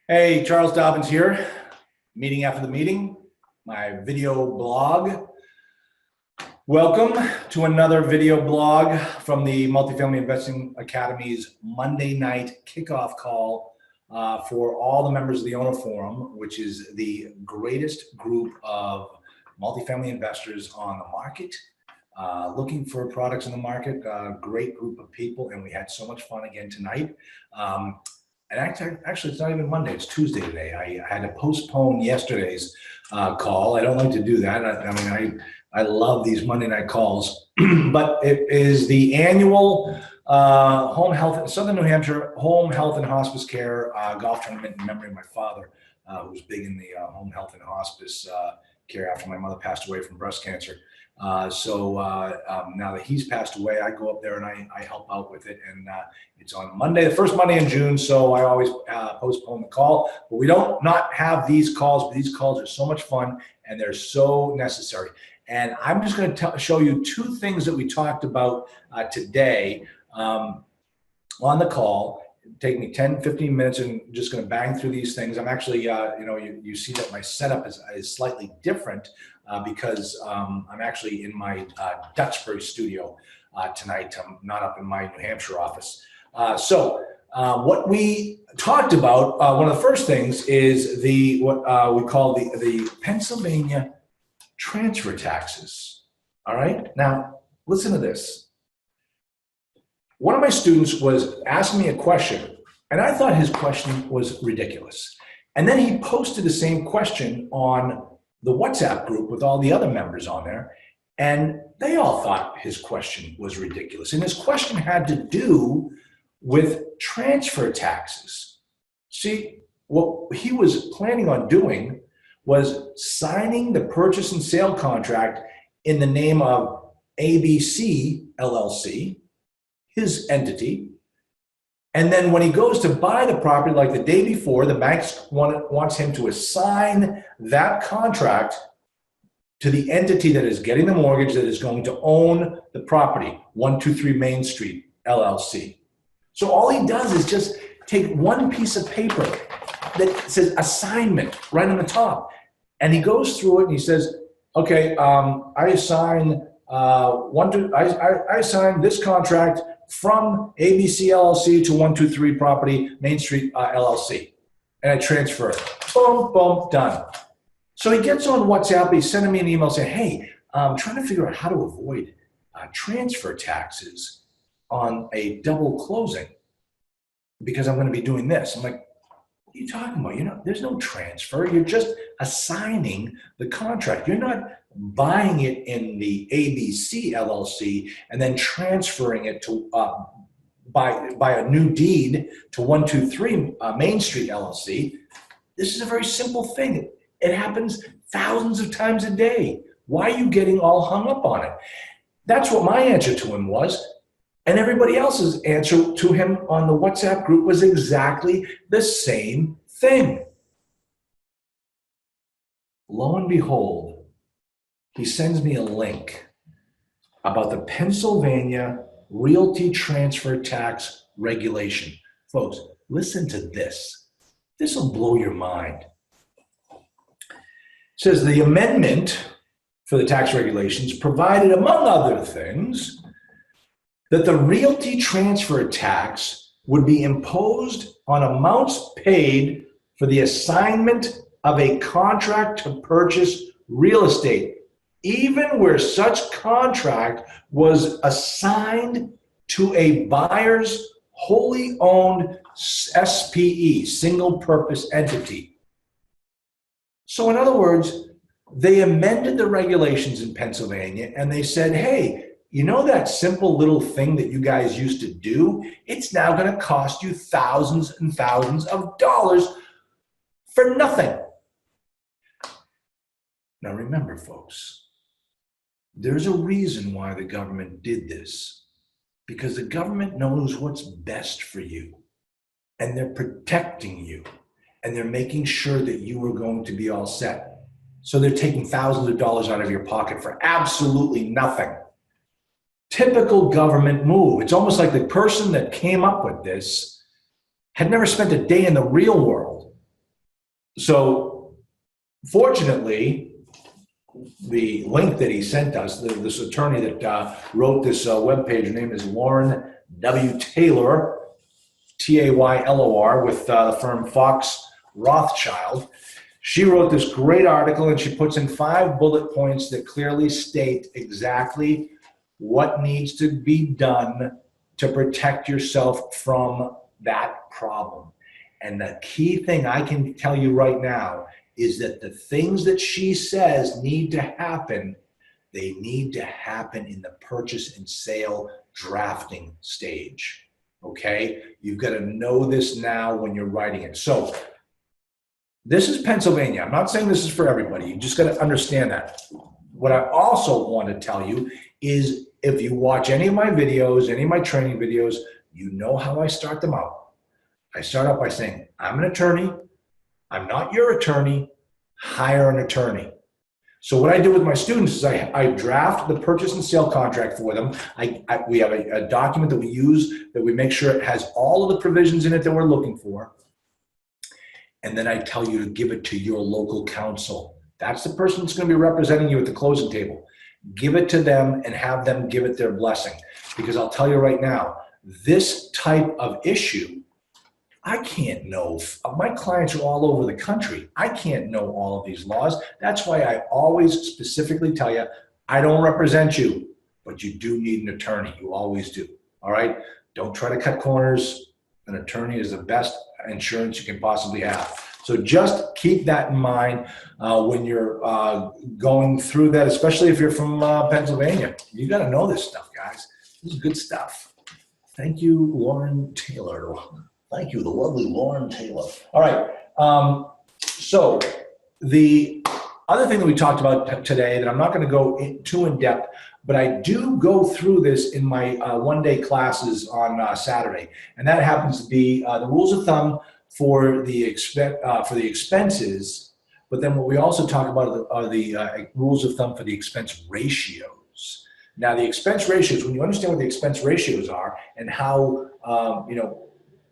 Hey, Charles Dobbins here. Meeting after the meeting, my video blog. Welcome to another video blog from the Multifamily Investing Academy's Monday night kickoff call for all the members of the Owner Forum, which is the greatest group of multifamily investors on the market, looking for products in the market. Great group of people, and we had so much fun again tonight. And actually, it's not even Monday, it's Tuesday today. I had to postpone yesterday's call. I don't like to do that. I love these Monday night calls, but it is the annual Southern New Hampshire Home Health and Hospice Care golf tournament in memory of my father, who was big in the home health and hospice care after my mother passed away from breast cancer. Now that he's passed away, I go up there and I help out with it. And it's on Monday, the first Monday in June. So I always postpone the call, but we don't not have these calls, but these calls are so much fun and they're so necessary. And I'm just going to show you two things that we talked about today on the call. Take me 10, 15 minutes and just going to bang through these things. I'm actually, you see that my setup is slightly different because I'm actually in my Duxbury studio tonight. I'm not up in my New Hampshire office. What we talked about, one of the first things is what we call the Pennsylvania transfer taxes. All right. Now, listen to this. One of my students was asking me a question, and I thought his question was ridiculous. And then he posted the same question on the WhatsApp group with all the other members on there, and they all thought his question was ridiculous. And his question had to do with transfer taxes. See, what he was planning on doing was signing the purchase and sale contract in the name of ABC LLC, his entity. And then when he goes to buy the property, like the day before, the bank wants him to assign that contract to the entity that is getting the mortgage, that is going to own the property, 123 Main Street, LLC. So all he does is just take one piece of paper that says assignment right on the top. And he goes through it and he says, okay, I assign I assign this contract from ABC LLC to 123 Property Main Street LLC, and I transfer it. Boom, boom, done. So he gets on WhatsApp. He's sending me an email saying, "Hey, I'm trying to figure out how to avoid transfer taxes on a double closing because I'm going to be doing this." I'm like, "What are you talking about? There's no transfer. You're just assigning the contract. You're not buying it in the ABC LLC and then transferring it to by a new deed to 123 Main Street LLC. This is a very simple thing. It happens thousands of times a day. Why are you getting all hung up on it?" That's what my answer to him was. And everybody else's answer to him on the WhatsApp group was exactly the same thing. Lo and behold, he sends me a link about the Pennsylvania Realty Transfer Tax Regulation. Folks, listen to this. This will blow your mind. It says the amendment for the tax regulations provided, among other things, that the realty transfer tax would be imposed on amounts paid for the assignment of a contract to purchase real estate, even where such contract was assigned to a buyer's wholly owned SPE, single purpose entity. So in other words, they amended the regulations in Pennsylvania and they said, hey, that simple little thing that you guys used to do, it's now going to cost you thousands and thousands of dollars for nothing. Now remember, folks, there's a reason why the government did this, because the government knows what's best for you, and they're protecting you, and they're making sure that you are going to be all set. So they're taking thousands of dollars out of your pocket for absolutely nothing. Typical government move. It's almost like the person that came up with this had never spent a day in the real world. So fortunately, the link that he sent us, this attorney that wrote this webpage, her name is Lauren W. Taylor, Taylor, with the firm Fox Rothschild. She wrote this great article, and she puts in 5 bullet points that clearly state exactly what needs to be done to protect yourself from that problem. And the key thing I can tell you right now is that the things that she says need to happen, they need to happen in the purchase and sale drafting stage. Okay? You've got to know this now when you're writing it. So this is Pennsylvania. I'm not saying this is for everybody. You just got to understand that. What I also want to tell you is if you watch any of my videos, any of my training videos, you know how I start them out. I start out by saying, I'm an attorney. I'm not your attorney. Hire an attorney. So what I do with my students is I draft the purchase and sale contract for them. We have a document that we use that we make sure it has all of the provisions in it that we're looking for. And then I tell you to give it to your local counsel. That's the person that's going to be representing you at the closing table. Give it to them and have them give it their blessing. Because I'll tell you right now, this type of issue, I can't know. My clients are all over the country. I can't know all of these laws. That's why I always specifically tell you, I don't represent you, but you do need an attorney. You always do. All right? Don't try to cut corners. An attorney is the best insurance you can possibly have. So just keep that in mind when you're going through that, especially if you're from Pennsylvania. You got to know this stuff, guys. This is good stuff. Thank you, Lauren Taylor. Thank you, the lovely Lauren Taylor. All right. So the other thing that we talked about today that I'm not going to go too in depth, but I do go through this in my one-day classes on Saturday, and that happens to be the rules of thumb for the expenses. But then what we also talk about are the rules of thumb for the expense ratios. Now, the expense ratios, when you understand what the expense ratios are and how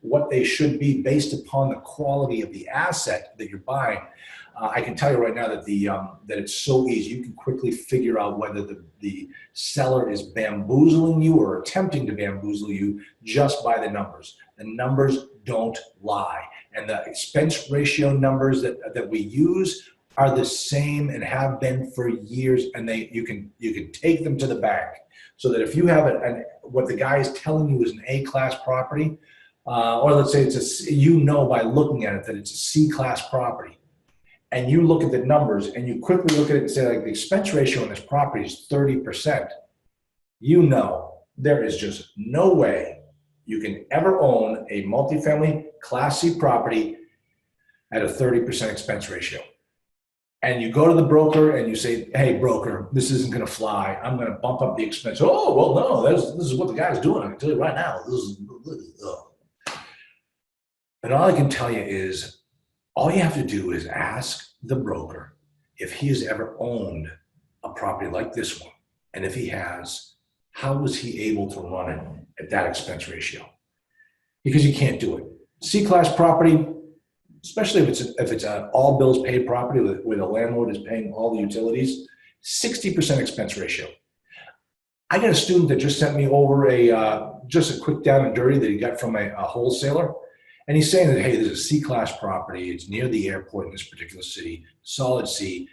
what they should be based upon the quality of the asset that you're buying, I can tell you right now that that it's so easy. You can quickly figure out whether the seller is bamboozling you or attempting to bamboozle you just by the numbers. The numbers don't lie. And the expense ratio numbers that we use are the same and have been for years, and you can take them to the bank. So that if you have what the guy is telling you is an A-class property, or let's say by looking at it that it's a C-class property, and you look at the numbers and you quickly look at it and say, like, the expense ratio on this property is 30%, there is just no way you can ever own a multifamily Class C property at a 30% expense ratio. And you go to the broker and you say, hey, broker, this isn't going to fly. I'm going to bump up the expense. Oh, well, no, this is what the guy's doing. I can tell you right now. And all I can tell you is, all you have to do is ask the broker if he has ever owned a property like this one. And if he has, how was he able to run it at that expense ratio? Because you can't do it. C-class property, especially if it's an all bills paid property where the landlord is paying all the utilities, 60% expense ratio. I got a student that just sent me over just a quick down and dirty that he got from a wholesaler. And he's saying that, hey, there's a C-class property. It's near the airport in this particular city, solid C,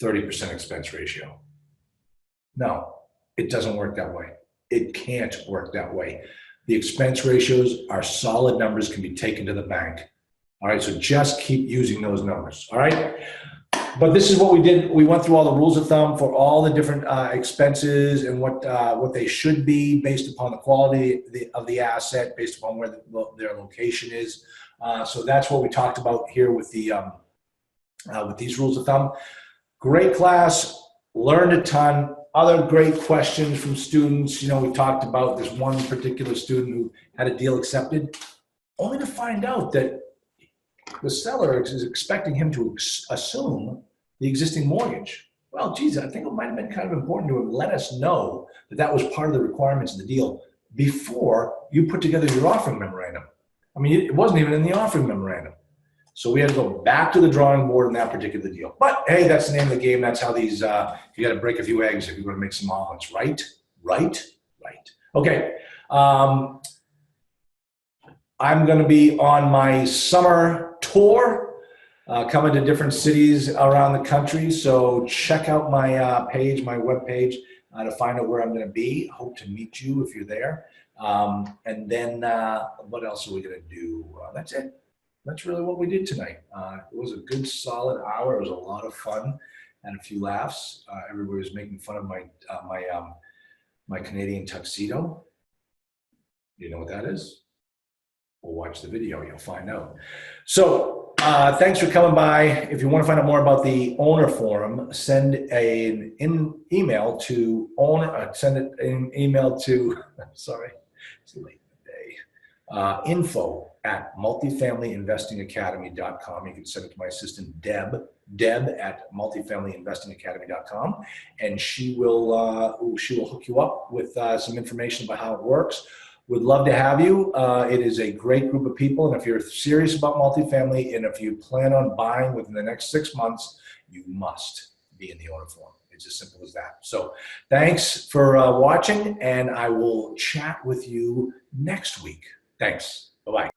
30% expense ratio. No, it doesn't work that way. It can't work that way. The expense ratios are solid numbers, can be taken to the bank. All right, so just keep using those numbers, all right? But this is what we did. We went through all the rules of thumb for all the different expenses and what they should be based upon the quality of the asset, based upon where their location is. So that's what we talked about here with these rules of thumb. Great class, learned a ton. Other great questions from students. We talked about this one particular student who had a deal accepted, only to find out that the seller is expecting him to assume the existing mortgage. Well, geez, I think it might have been kind of important to let us know that was part of the requirements of the deal before you put together your offering memorandum. I mean, it wasn't even in the offering memorandum. So we had to go back to the drawing board on that particular deal. But hey, that's the name of the game. That's how these, you got to break a few eggs if you're going to make some omelets, right? Right? Right. Okay. I'm going to be on my summer tour, coming to different cities around the country. So check out my page, my webpage, to find out where I'm going to be. Hope to meet you if you're there. And then what else are we going to do? That's it. That's really what we did tonight. It was a good solid hour. It was a lot of fun and a few laughs. Everybody was making fun of my Canadian tuxedo. You know what that is? We'll watch the video, you'll find out. So thanks for coming by. If you want to find out more about the owner forum, send an email to sorry, it's late in the day. info@multifamilyinvestingacademy.com. You can send it to my assistant, Deb at multifamilyinvestingacademy.com, and she will hook you up with some information about how it works. Would love to have you. It is a great group of people, and if you're serious about multifamily, and if you plan on buying within the next 6 months, you must be in the owner forum. It's as simple as that. So thanks for watching, and I will chat with you next week. Thanks. Bye-bye.